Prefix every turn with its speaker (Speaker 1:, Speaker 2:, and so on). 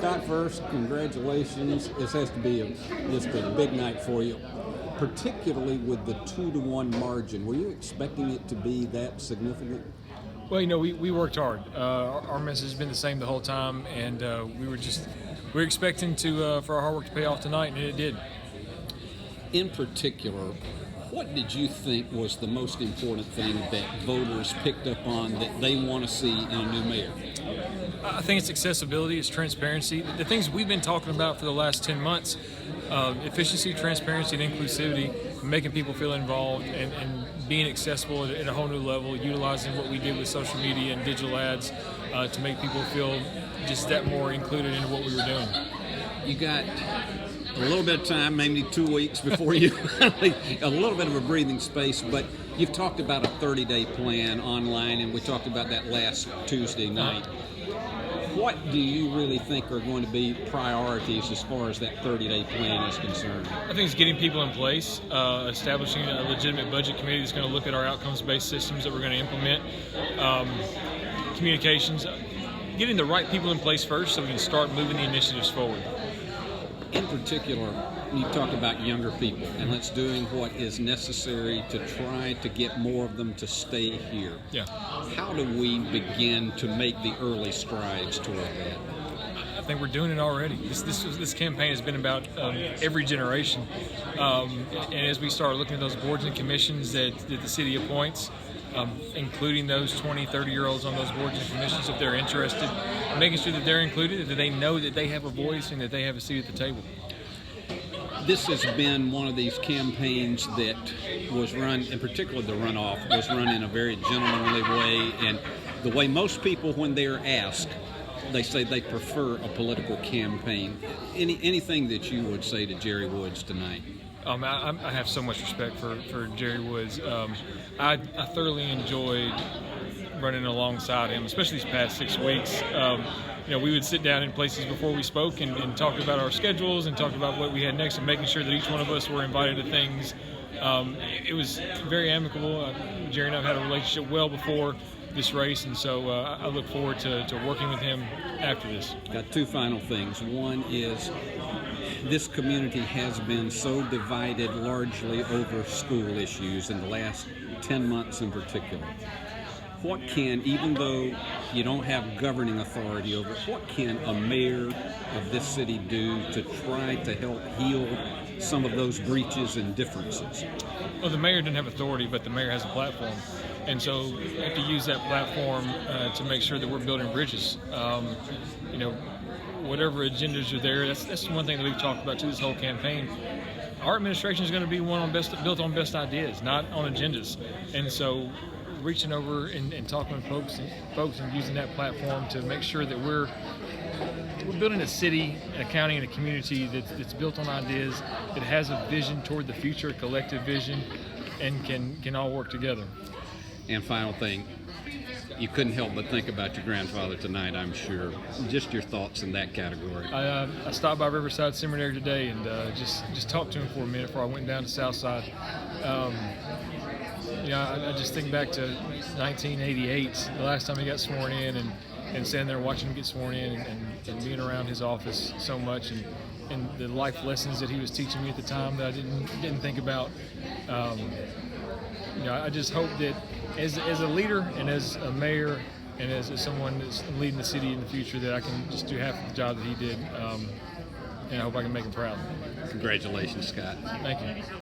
Speaker 1: Scott, first, congratulations. This has to be just a big night for you, particularly with the 2-1 margin. Were you expecting it to be that significant?
Speaker 2: Well, we worked hard. Our message has been the same the whole time, and we were expecting for our hard work to pay off tonight, and it did.
Speaker 1: In particular, what did you think was the most important thing that voters picked up on that they want to see in a new mayor?
Speaker 2: I think it's accessibility, it's transparency. The things we've been talking about for the last 10 months, efficiency, transparency, and inclusivity, making people feel involved and being accessible at a whole new level, utilizing what we did with social media and digital ads to make people feel just that more included in what we were doing.
Speaker 1: You got a little bit of time, maybe 2 weeks before you a little bit of a breathing space, but you've talked about a 30-day plan online, and we talked about that last Tuesday night. What do you really think are going to be priorities as far as that 30-day plan is concerned?
Speaker 2: I think it's getting people in place, establishing a legitimate budget committee that's going to look at our outcomes-based systems that we're going to implement, communications, getting the right people in place first so we can start moving the initiatives forward.
Speaker 1: In particular, you talk about younger people, and let's doing what is necessary to try to get more of them to stay here.
Speaker 2: Yeah.
Speaker 1: How do we begin to make the early strides toward that?
Speaker 2: I think we're doing it already. This campaign has been about every generation, and as we start looking at those boards and commissions that the city appoints, including those 20, 30-year-olds on those boards and commissions if they're interested, making sure that they're included, that they know that they have a voice and that they have a seat at the table.
Speaker 1: This has been one of these campaigns that was run, in particular the runoff, was run in a very gentlemanly way, and the way most people, when they're asked, they say they prefer a political campaign. Anything that you would say to Jerry Woods tonight?
Speaker 2: I have so much respect for Jerry Woods. I thoroughly enjoyed running alongside him, especially these past 6 weeks. We would sit down in places before we spoke and talk about our schedules and talk about what we had next and making sure that each one of us were invited to things. It was very amicable. Jerry and I have had a relationship well before this race, and so I look forward to working with him after this.
Speaker 1: Got two final things. One is this community has been so divided largely over school issues in the last 10 months in particular. What can, even though you don't have governing authority over it, what can a mayor of this city do to try to help heal some of those breaches and differences?
Speaker 2: Well, the mayor doesn't have authority, but the mayor has a platform. And so we have to use that platform to make sure that we're building bridges. Whatever agendas are there, that's one thing that we've talked about too this whole campaign. Our administration is going to be one built on best ideas, not on agendas. And so reaching over and talking with folks and using that platform to make sure that we're building a city, a county, and a community that's built on ideas, that has a vision toward the future, a collective vision, and can all work together.
Speaker 1: And final thing, you couldn't help but think about your grandfather tonight, I'm sure. Just your thoughts in that category.
Speaker 2: I stopped by Riverside Seminary today and just talked to him for a minute before I went down to Southside. I just think back to 1988, the last time he got sworn in, and standing there watching him get sworn in and being around his office so much, and the life lessons that he was teaching me at the time that I didn't think about. I just hope that as a leader and as a mayor and as someone that's leading the city in the future, that I can just do half the job that he did, and I hope I can make him proud.
Speaker 1: Congratulations, Scott.
Speaker 2: Thank you.